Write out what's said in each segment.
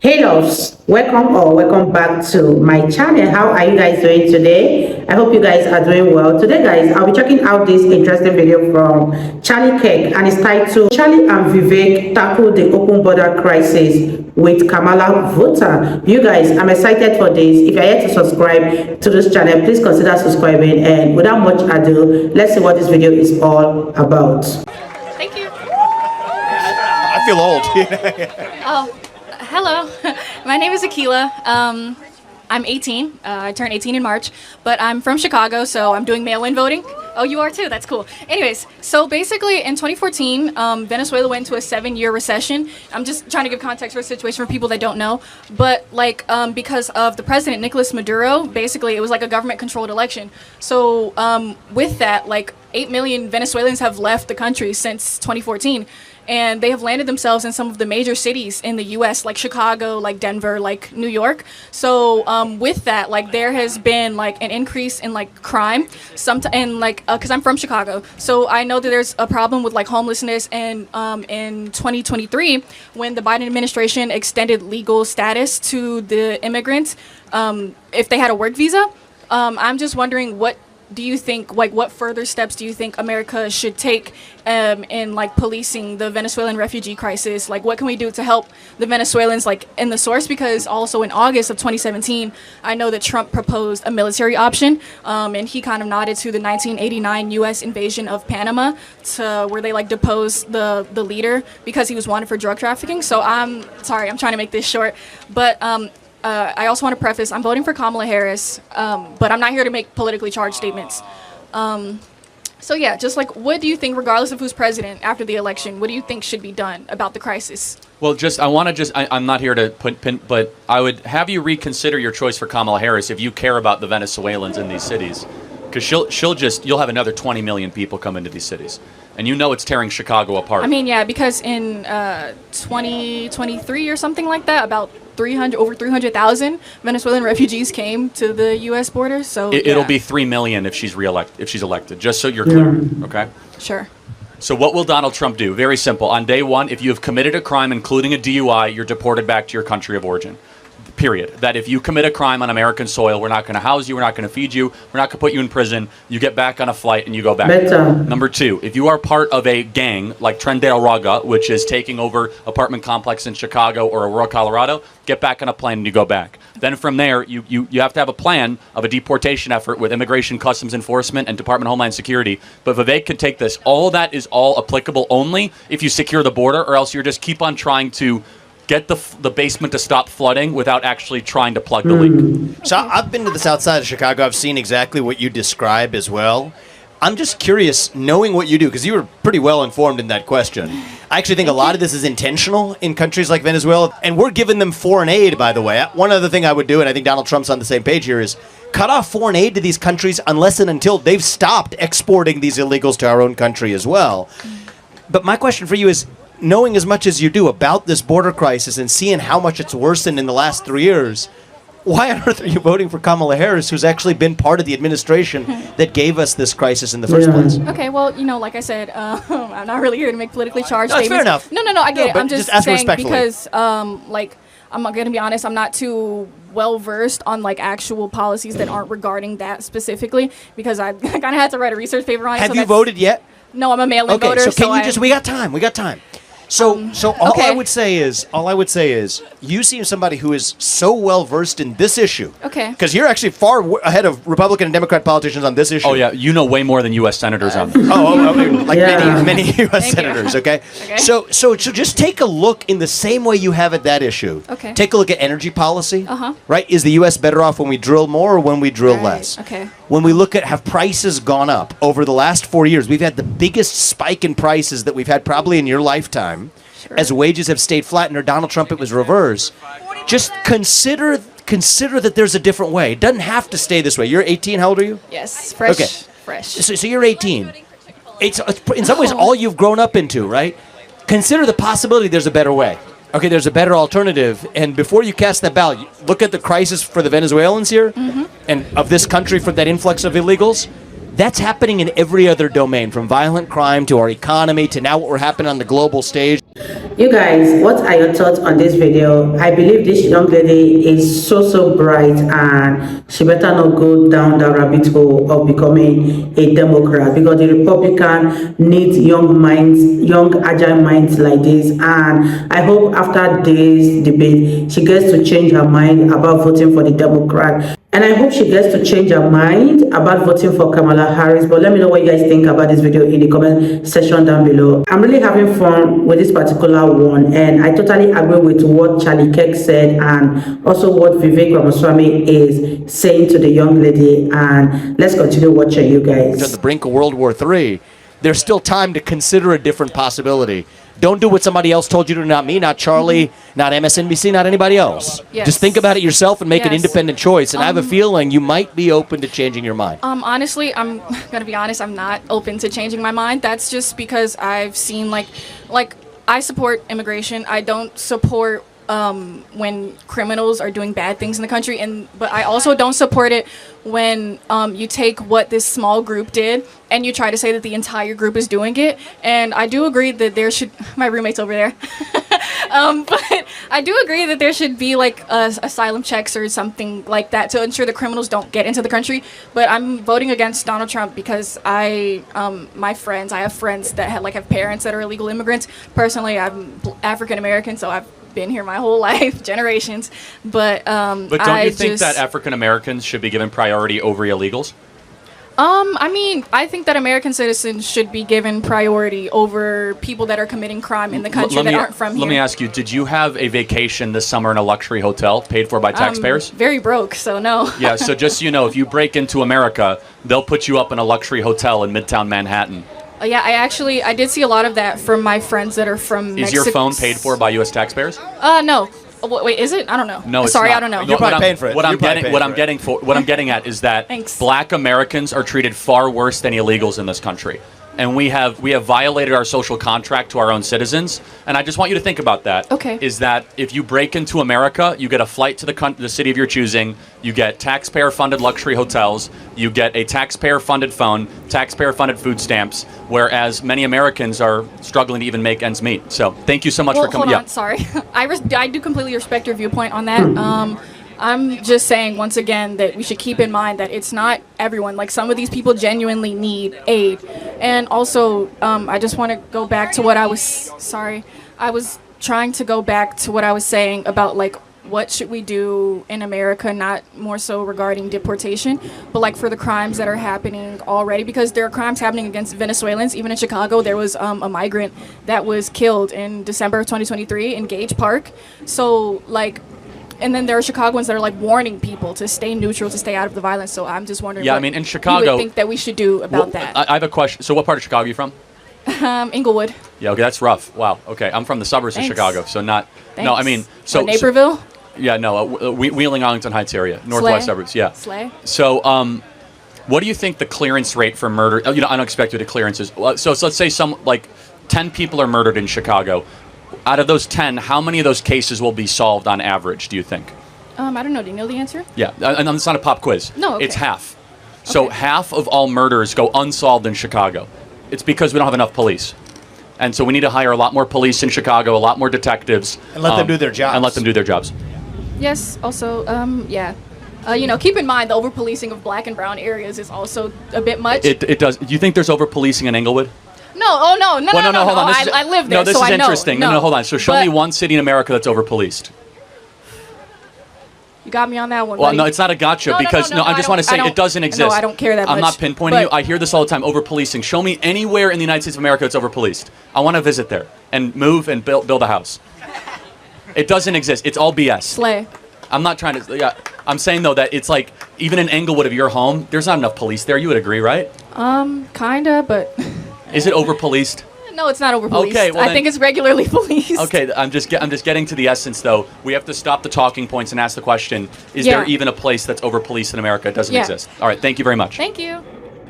Hey loves, welcome back to my channel. How are you guys doing today? I hope you guys are doing well. Today guys, I'll be checking out this interesting video from Charlie Kirk, and it's titled Charlie and Vivek Tackle the Open Border Crisis with Kamala Voter. You guys, I'm excited for this. If you're yet to subscribe to this channel, please consider subscribing, and without much ado, let's see what this video is all about. Thank you. I feel old. Oh, hello. My name is Akila. I'm 18. I turned 18 in March, but I'm from Chicago, so I'm doing mail-in voting. Oh, you are too? That's cool. Anyways, so basically in 2014, Venezuela went into a 7-year recession. I'm just trying to give context for the situation for people that don't know. But because of the president, Nicolas Maduro, basically it was like a government-controlled election. So with that, 8 million Venezuelans have left the country since 2014. And they have landed themselves in some of the major cities in the U.S., like Chicago, like Denver, like New York. So with that, there has been an increase in crime. Because I'm from Chicago, so I know that there's a problem with homelessness. And in 2023, when the Biden administration extended legal status to the immigrants, if they had a work visa, I'm just wondering what do you think, what further steps do you think America should take in policing the Venezuelan refugee crisis? What can we do to help the Venezuelans in the source? Because also in August of 2017, I know that Trump proposed a military option, and he kind of nodded to the 1989 U.S. invasion of Panama, to where they deposed the leader because he was wanted for drug trafficking. So I'm trying to make this short, but I also want to preface, I'm voting for Kamala Harris, but I'm not here to make politically charged statements. So yeah, just what do you think, regardless of who's president after the election, what do you think should be done about the crisis? Well, I'm not here to pin, but I would have you reconsider your choice for Kamala Harris if you care about the Venezuelans in these cities. Because you'll have another 20 million people come into these cities. And it's tearing Chicago apart. I mean, yeah, because in 2023 or something like that, about over 300,000 Venezuelan refugees came to the U.S. border. So it'll be 3 million if she's elected. Just so you're clear, okay? Sure. So what will Donald Trump do? Very simple. On day one, if you have committed a crime, including a DUI, you're deported back to your country of origin. Period. That if you commit a crime on American soil, we're not going to house you, we're not going to feed you, we're not going to put you in prison. You get back on a flight and you go back. Number two, if you are part of a gang like Tren de Aragua, which is taking over apartment complex in Chicago or Aurora, Colorado, get back on a plane and you go back. Then from there, you have to have a plan of a deportation effort with Immigration Customs Enforcement and Department of Homeland Security. But Vivek can take this. All that is all applicable only if you secure the border, or else you're just keep on trying to get the basement to stop flooding without actually trying to plug the leak. So I've been to the south side of Chicago. I've seen exactly what you describe as well. I'm just curious, knowing what you do, because you were pretty well informed in that question. I actually think a lot of this is intentional in countries like Venezuela, and we're giving them foreign aid, by the way. One other thing I would do, and I think Donald Trump's on the same page here, is cut off foreign aid to these countries unless and until they've stopped exporting these illegals to our own country as well. But my question for you is, knowing as much as you do about this border crisis and seeing how much it's worsened in the last 3 years, why on earth are you voting for Kamala Harris, who's actually been part of the administration that gave us this crisis in the first place? Okay, well, like I said, I'm not really here to make politically charged statements. Fair enough. No, I get it. I'm just saying because, I'm going to be honest, I'm not too well-versed on, actual policies that aren't regarding that specifically, because I kind of had to write a research paper on it. Have you voted yet? No, I'm a mail-in voter. Okay, so can you just... We got time. So all I would say is, you seem somebody who is so well versed in this issue. Okay. Because you're actually far ahead of Republican and Democrat politicians on this issue. Oh yeah, you know way more than U.S. senators on this. Many U.S. senators. Okay. So just take a look in the same way you have at that issue. Okay. Take a look at energy policy. Uh-huh. Right? Is the U.S. better off when we drill more or when we drill less? Okay. When we look at have prices gone up over the last 4 years, we've had the biggest spike in prices that we've had probably in your lifetime. Sure. As wages have stayed flat. Under Donald Trump, it was reverse. Just consider that there's a different way. It doesn't have to stay this way. You're 18. How old are you? Yes, fresh. Okay. Fresh. So you're 18. It's in some ways all you've grown up into, right? Consider the possibility there's a better way. Okay, there's a better alternative. And before you cast that ballot, look at the crisis for the Venezuelans here and of this country for that influx of illegals. That's happening in every other domain, from violent crime to our economy to now what we're happening on the global stage. You guys, what are your thoughts on this video? I believe this young lady is so bright, and she better not go down the rabbit hole of becoming a Democrat, because the Republican needs young minds, young agile minds like this. And I hope after this debate she gets to change her mind about voting for the Democrat. And I hope she gets to change her mind about voting for Kamala Harris. But let me know what you guys think about this video in the comment section down below. I'm really having fun with this particular one, and I totally agree with what Charlie Kirk said, and also what Vivek Ramaswamy is saying to the young lady. And let's continue watching, you guys. At the brink of World War III, there's still time to consider a different possibility. Don't do what somebody else told you to, not me, not Charlie, not MSNBC, not anybody else. Yes. Just think about it yourself and make an Yes. independent choice. And I have a feeling you might be open to changing your mind. Honestly, I'm gonna be honest. I'm not open to changing my mind. That's just because I've seen like I support immigration. I don't support when criminals are doing bad things in the country, but I also don't support it when you take what this small group did and you try to say that the entire group is doing it. And I do agree that there should, my roommate's over there, but I do agree that there should be like asylum checks or something like that to ensure the criminals don't get into the country. But I'm voting against Donald Trump because I have friends that have parents that are illegal immigrants. Personally, I'm African American, so I've been here my whole life, generations. But don't you think that African Americans should be given priority over illegals? I mean, I think that American citizens should be given priority over people that are committing crime in the country that aren't from here. Let me ask you, did you have a vacation this summer in a luxury hotel paid for by taxpayers? Very broke, so no. Yeah, so just so you know, if you break into America, they'll put you up in a luxury hotel in Midtown Manhattan. Yeah, I did see a lot of that from my friends that are from Mexico. Is your phone paid for by U.S. taxpayers? No. Wait, is it? I don't know. No, it's Sorry, not. I don't know. You're probably paying for it. What I'm getting at is that Thanks. Black Americans are treated far worse than illegals in this country. And we have violated our social contract to our own citizens. And I just want you to think about that. Okay. Is that if you break into America, you get a flight to the city of your choosing, you get taxpayer-funded luxury hotels, you get a taxpayer-funded phone, taxpayer-funded food stamps, whereas many Americans are struggling to even make ends meet. So thank you so much for coming. Hold on, sorry. I do completely respect your viewpoint on that. I'm just saying once again that we should keep in mind that it's not everyone. Like, some of these people genuinely need aid. And also, I just want to go back to what I was trying to go back to what I was saying about like what should we do in America, not more so regarding deportation, but like for the crimes that are happening already, because there are crimes happening against Venezuelans. Even in Chicago, there was a migrant that was killed in December of 2023 in Gage Park. So like, and then there are Chicagoans that are like warning people to stay neutral, to stay out of the violence. So I'm just wondering, Yeah, I mean, in Chicago, you would think that we should do about that. I have a question. So what part of Chicago are you from? Inglewood. Yeah, okay, that's rough. Wow. Okay, I'm from the suburbs Thanks. of Chicago, so not. Thanks. No, I mean, so Naperville. Yeah, no, Wheeling, Arlington Heights area, northwest suburbs. Yeah. Slay. So, what do you think the clearance rate for murder? Unexpected clearances. So let's say 10 people are murdered in Chicago. Out of those 10, how many of those cases will be solved on average, do you think? I don't know. Do you know the answer? Yeah, and it's not a pop quiz. No, okay. It's half. So half of all murders go unsolved in Chicago. It's because we don't have enough police. And so we need to hire a lot more police in Chicago, a lot more detectives. And let them do their jobs. And let them do their jobs. Yes. Also, yeah. Keep in mind the over-policing of black and brown areas is also a bit much. It does. Do you think there's over-policing in Inglewood? No. Oh, no. No. Hold on. I live there, no, this so is I know. interesting. No, hold on. So show me one city in America that's over-policed. You got me on that one. Well, buddy. no, it's not a gotcha because I just want to say it doesn't exist. No, I don't care that much. I'm not pinpointing you. I hear this all the time. Over-policing. Show me anywhere in the United States of America that's over-policed. I want to visit there and move and build a house. It doesn't exist. It's all BS. Slay. I'm not trying to. Yeah, I'm saying though that it's like even in Englewood of your home, there's not enough police there. You would agree, right? Kinda, but. Is it over-policed? No, it's not over-policed. Okay, well I think it's regularly policed. Okay, I'm just getting to the essence though. We have to stop the talking points and ask the question: is there even a place that's over-policed in America? It doesn't exist. All right, thank you very much. Thank you.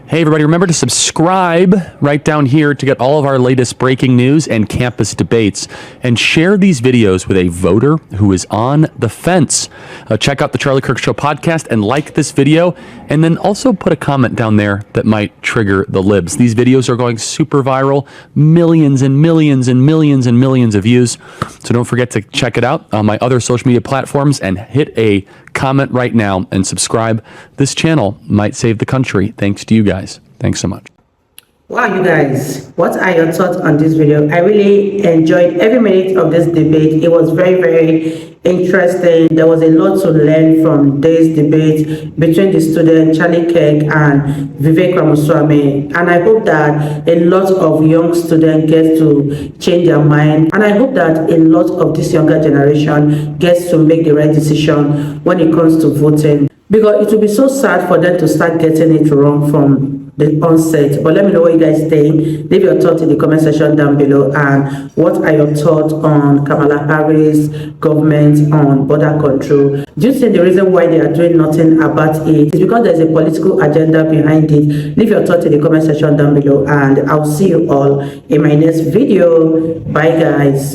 Hey, everybody, remember to subscribe right down here to get all of our latest breaking news and campus debates. And share these videos with a voter who is on the fence. Check out the Charlie Kirk Show podcast and like this video. And then also put a comment down there that might trigger the libs. These videos are going super viral. Millions and millions and millions and millions of views. So don't forget to check it out on my other social media platforms and hit a comment right now and subscribe. This channel might save the country thanks to you guys. Thanks so much. Wow, you guys, what are your thoughts on this video? I really enjoyed every minute of this debate. It was very, very interesting. There was a lot to learn from this debate between the student Charlie Kirk and Vivek Ramaswamy. And I hope that a lot of young students get to change their mind. And I hope that a lot of this younger generation gets to make the right decision when it comes to voting. Because it will be so sad for them to start getting it wrong from the onset. But let me know what you guys think. Leave your thoughts in the comment section down below. And what are your thoughts on Kamala Harris government on border control? Do you think the reason why they are doing nothing about it is because there's a political agenda behind it? Leave your thoughts in the comment section down below. And I'll see you all in my next video. Bye, guys.